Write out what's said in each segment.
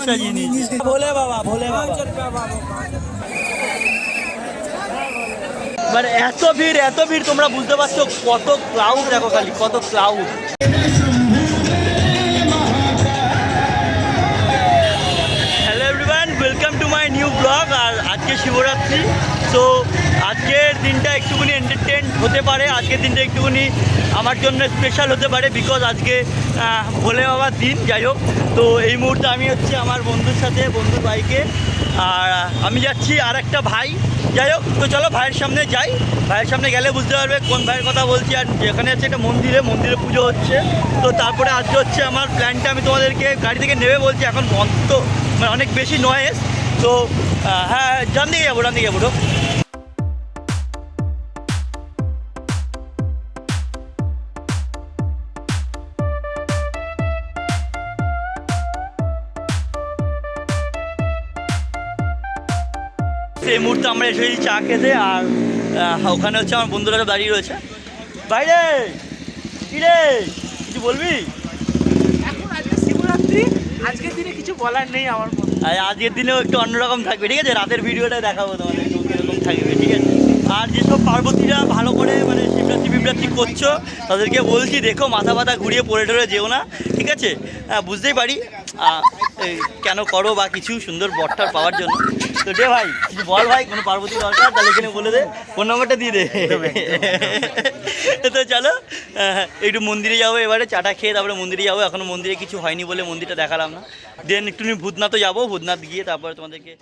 একটা জিনিস। ভোলে বাবা, ভোলে বাবা। মানে এত ভিড় তোমরা বুঝতে পারছো, কত ক্রাউড দেখো, খালি কত crowd. Hello everyone, welcome to my new blog. আর আজকে শিবরাত্রি, তো আজকের দিনটা একটুখানি এন্টারটেন হতে পারে, আজকের দিনটা একটুখানি আমার জন্য স্পেশাল হতে পারে, বিকজ আজকে ভোলে বাবার দিন। যাই হোক, তো এই মুহূর্তে আমি হচ্ছে আমার বন্ধুর সাথে, বন্ধুর বাইকে, আর আমি যাচ্ছি আর একটা ভাই। যাই হোক, তো চলো ভাইয়ের সামনে যাই। ভাইয়ের সামনে গেলে বুঝতে পারবে কোন ভাইয়ের কথা বলছি। আর যেখানে আছে একটা মন্দিরে পুজো হচ্ছে। তো তারপরে আজকে হচ্ছে আমার প্ল্যানটা, আমি তোমাদেরকে গাড়ি থেকে নেবে বলছি, এখন বন্ধ, মানে অনেক বেশি নয়েজ। তো হ্যাঁ, ডান দিকে যাবো তো। এই মুহূর্তে আমরা এসেছি চা খেতে, আর ওখানে হচ্ছে আমার বন্ধুরা সব দাঁড়িয়ে রয়েছে। বাইরে কি রে, কিছু বলবি? এখন আজকে শিবরাত্রি, আজকের দিনে কিছু বলার নেই আমার মনে। আর আজকের দিনেও একটু অন্যরকম থাকবে, ঠিক আছে? রাতের ভিডিওটা দেখাবো তোমাদের, একটু অন্যরকম থাকবে, ঠিক আছে? আর যেসব পার্বতীরা ভালো করে মানে শিবরাত্রি করছো, তাদেরকে বলছি দেখো মাথা ঘুরিয়ে পড়ে যেও না, ঠিক আছে? বুঝতেই পারি কেন করো বা কিছু সুন্দর বরটার পাওয়ার জন্য। তো দে ভাই, কিছু বল ভাই, কোনো পার্বতী দরকার তাহলে এখানে বলে দে, ফোন নম্বরটা দিয়ে দে। তো চলো একটু মন্দিরে যাবো এবারে, চাটা খেয়ে তারপরে মন্দিরে যাবো। এখনো মন্দিরে কিছু হয়নি বলে মন্দিরটা দেখালাম না। দেন একটু ভূতনাথও যাবো, ভূতনাথ গিয়ে তারপরে তোমাদেরকে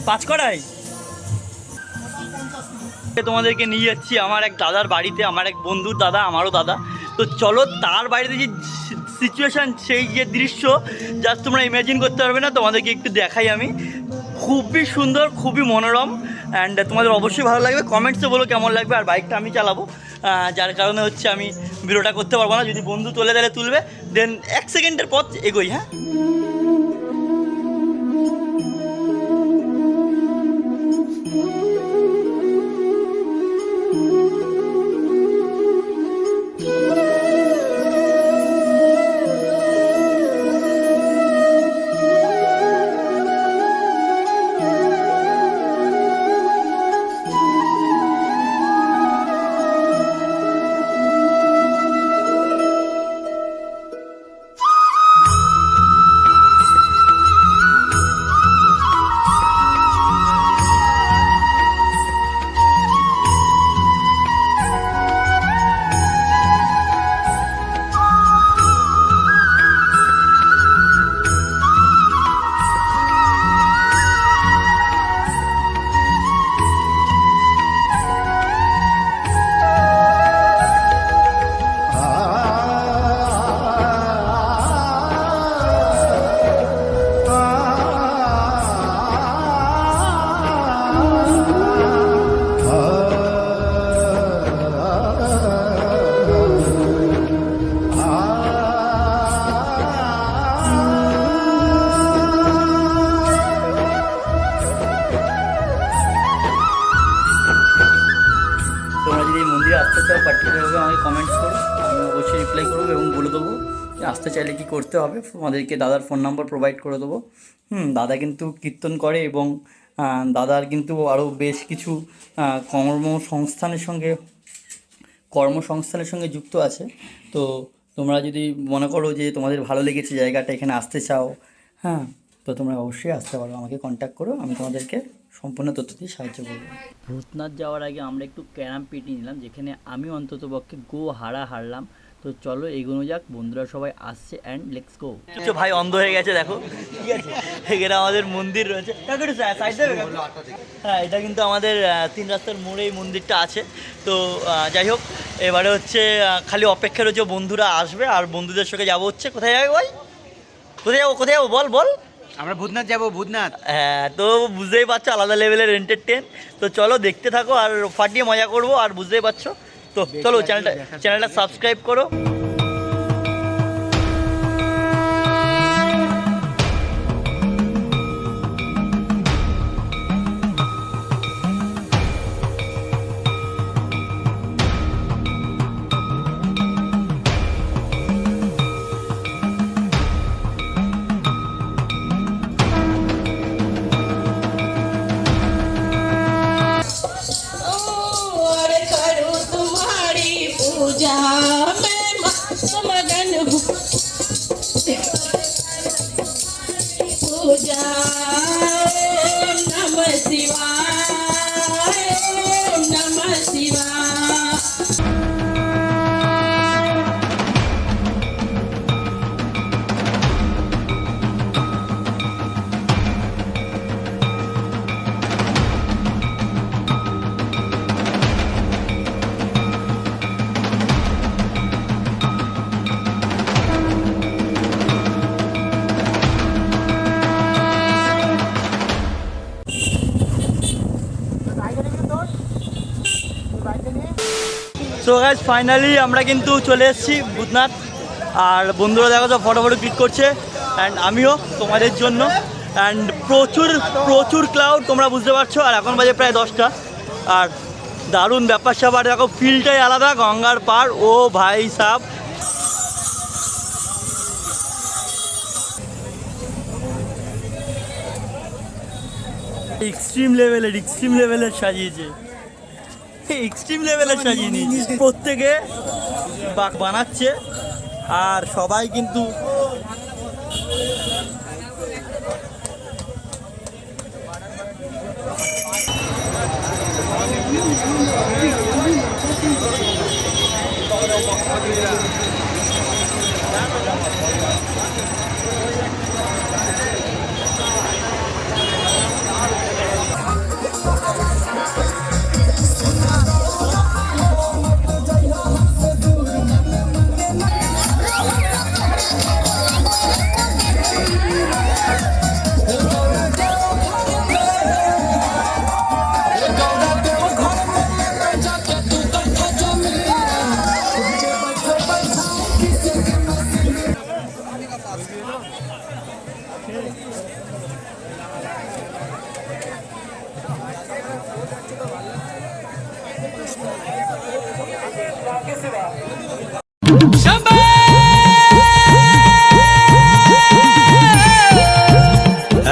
পাঁচকড়াই তোমাদেরকে নিয়ে যাচ্ছি আমার এক দাদার বাড়িতে, আমার এক বন্ধুর দাদা, আমারও দাদা। তো চলো তার বাড়িতে যে সিচুয়েশান, সেই যে দৃশ্য জাস্ট তোমরা ইমাজিন করতে পারবে না, তোমাদেরকে একটু দেখাই আমি। খুবই সুন্দর, খুবই মনোরম, অ্যান্ড তোমাদের অবশ্যই ভালো লাগবে। কমেন্টসে বলো কেমন লাগবে। আর বাইকটা আমি চালাবো, যার কারণে হচ্ছে আমি ভিডিওটা করতে পারবো না। যদি বন্ধু তোলে তাহলে তুলবে, দেন 1 সেকেন্ডের পথ এগোই। হ্যাঁ, আসতে চাও পার্টিকুলারভাবে আমাকে কমেন্টস করো, আমি অবশ্যই রিপ্লাই করবো এবং বলে দেবো যে আসতে চাইলে কি করতে হবে। তোমাদেরকে দাদার ফোন নাম্বার প্রোভাইড করে দেবো। দাদা কিন্তু কীর্তন করে এবং দাদার কিন্তু আরও বেশ কিছু কর্মসংস্থানের সঙ্গে যুক্ত আছে। তো তোমরা যদি মনে করো যে তোমাদের ভালো লেগেছে জায়গাটা, এখানে আসতে চাও, হ্যাঁ, তো তোমরা অবশ্যই আসতে পারো, আমাকে কন্ট্যাক্ট করো, আমি তোমাদেরকে সম্পূর্ণ তথ্য দিয়ে সাহায্য করবো। ভূতনাথ যাওয়ার আগে আমরা একটু ক্যারাম পেটি নিলাম, যেখানে আমি অন্ততপক্ষে হারলাম। তো চলো এগোনো যাক, বন্ধুরা সবাই আসছে, অ্যান্ড লেটস গো। ভাই অন্ধ হয়ে গেছে দেখো, ঠিক আছে? এখানে আমাদের মন্দির রয়েছে, হ্যাঁ, এটা কিন্তু আমাদের 3 রাস্তার মোড়ে এই মন্দিরটা আছে। তো যাই হোক, এবারে হচ্ছে খালি অপেক্ষা রয়েছে, বন্ধুরা আসবে আর বন্ধুদের সঙ্গে যাবো হচ্ছে, কোথায় যাবে ভাই, কোথায় যাবো বল। আমরা ভূতনাথ যাবো, ভূতনাথ। হ্যাঁ, তো বুঝতেই পারছো আলাদা লেভেলের এন্টারটেন। তো চলো দেখতে থাকো আর ফাটিয়ে মজা করবো, আর বুঝতেই পারছো। তো চলো চ্যানেলটা সাবস্ক্রাইব করো। पूजा ओम नमः शिवाय ओम नमः शिवाय সো গাইজ ফাইনালি আমরা কিন্তু চলে এসেছি ভূতনাথ। আর বন্ধুরা দেখো তো ফটো ক্লিক করছে, অ্যান্ড আমিও তোমাদের জন্য। অ্যান্ড প্রচুর প্রচুর ক্লাউড, তোমরা বুঝতে পারছো। আর এখন বাজে প্রায় 10টা। আর দারুণ ব্যাপার স্যাপার, দেখো ফিলটাই আলাদা, গঙ্গার পার। ও ভাই সাব, এক্সট্রিম লেভেলের সাজিয়েছে, এক্সট্রিম লেভেলের সাজিয়ে নিয়েছে। প্রত্যেকে বানাচ্ছে আর সবাই কিন্তু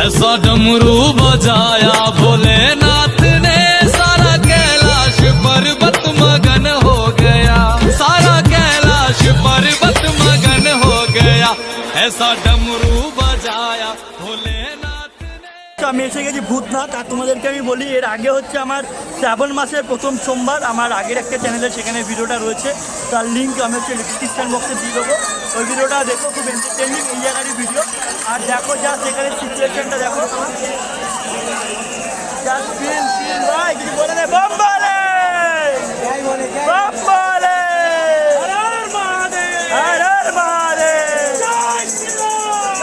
ऐसा डमरू बजाया भोलेनाथ ने, सारा कैलाश पर्वत मगन हो गया, सारा कैलाश पर्वत मगन हो गया, ऐसा डमरू बजाया भोलेनाथ ने। আমি এসে গেছি ভূতনাথ। আর তোমাদেরকে আমি বলি, এর আগে হচ্ছে আমার শ্রাবণ মাসের প্রথম সোমবার, আমার আগের একটা চ্যানেলে সেখানে ভিডিওটা রয়েছে, তার লিঙ্ক আমি হচ্ছে ডিসক্রিপশন বক্সে দিয়ে দেবো। ওই ভিডিওটা দেখো, খুব এন্টারটেনিং এই জায়গারই ভিডিও। আর দেখো যা সেখানে সিচুয়েশনটা দেখো, জাস্ট ফিল ভাই, কিছু বলে নেই। বম্বালে বম্বালে, হর হর মহাদেব, হর হর মহাদেব, জয় শ্রীরাম,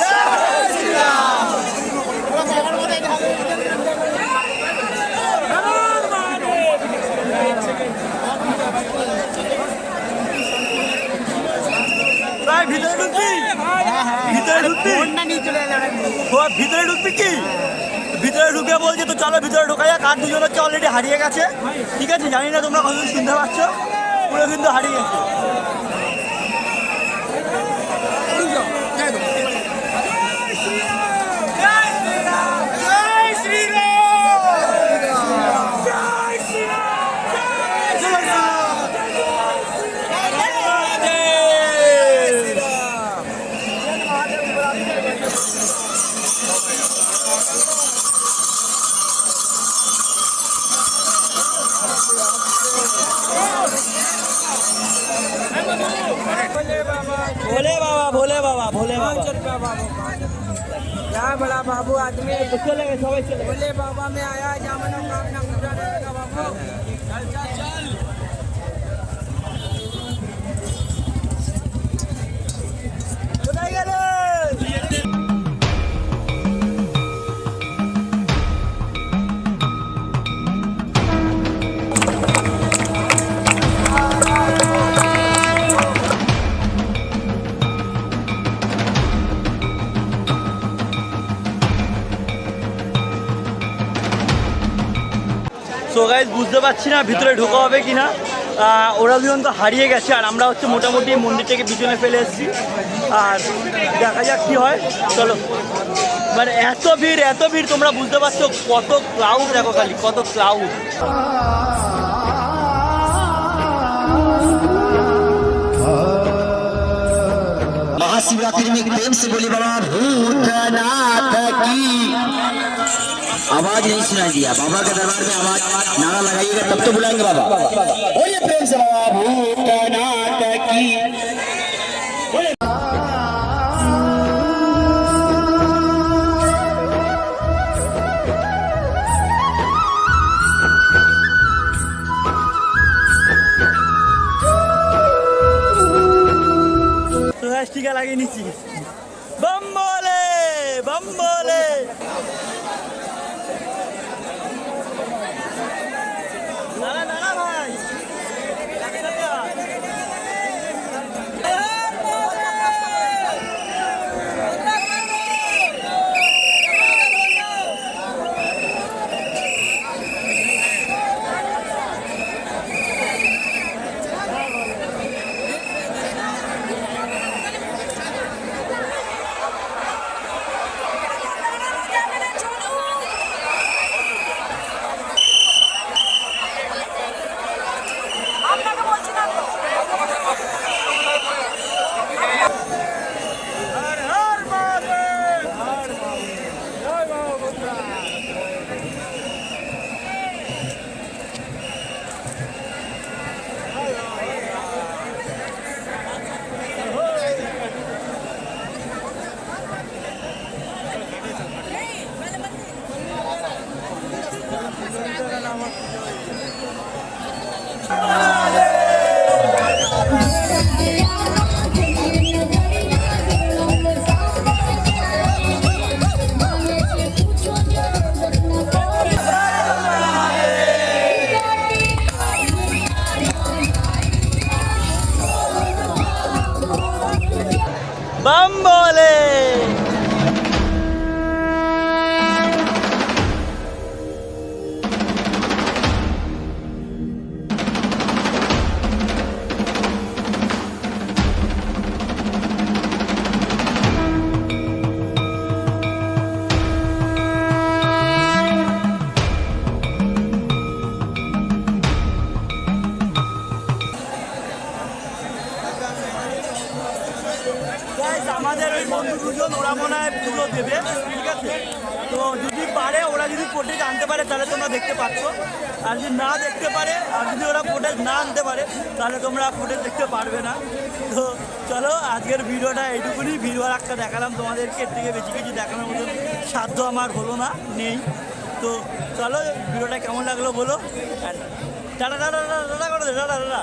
জয় শ্রীরাম। ভাই ভিতরে ঢুকবি, ভিতরে ঢুকবি, ভিতরে ঢুকবি কি? ভিতরে ঢুকে বলছে তো চলো ভিতরে ঢোকা যাক। আর দুজন হচ্ছে অলরেডি হারিয়ে গেছে, ঠিক আছে? জানি না তোমরা কতদিন শুনতে পাচ্ছ, পুরো কিন্তু হারিয়ে গেছে। भोले बाबा भोले बाबा भोले बाबा क्या बड़ा बाबू आदमी चले गए सबाई चले गए। भोले बाबा में आया जहाँ मनोकामना पूरा रहेगा बाबू। কোথায় গেলে? সো গাইজ বুঝতে পারছি না ভিতরে ঢোকা হবে কি না। ওরা দুজন তো হারিয়ে গেছে, আর আমরা হচ্ছে মোটামুটি মন্দিরটাকে পিছনে ফেলে এসেছি। আর দেখা যাক কী হয়, চলো। মানে এত ভিড় তোমরা বুঝতে পারছো, কত ক্লাউড দেখো, খালি কত ক্লাউড। महाशिवरात्रि में प्रेम से बोले बाबा भूतनाथ की। आवाज नहीं सुनाई दिया, बाबा के दरबार में आवाज नारा लगाइएगा तब तो बुलाएंगे बाबा। बोलिए प्रेम से बाबा भूतनाथ की। তো টিকা লাগিয়ে নিচ্ছি। বম বলে বম বলে। দাঁড়া দাঁড়া ভাই। बम बोले। Guys, আমাদের ওই বন্ধু দুজন ওরা মনে হয় পুজো দেবে, ঠিক আছে? তো যদি পারে, ওরা যদি ফুটেজ আনতে পারে তাহলে তোমরা দেখতে পাচ্ছ, আর যদি না দেখতে পারে, আর যদি ওরা ফুটেজ না আনতে পারে তাহলে তোমরা ফুটেজ দেখতে পারবে না। তো চলো আজকের ভিডিওটা এইটুকুনি। ভিডিও একটা দেখালাম তোমাদেরকে, এর থেকে বেশি কিছু দেখানোর মতন সাধ্য আমার হলো না, নেই। তো চলো ভিডিওটা কেমন লাগলো বলো, টাটা টাটা টাটা করে দে, টাটা টাটা।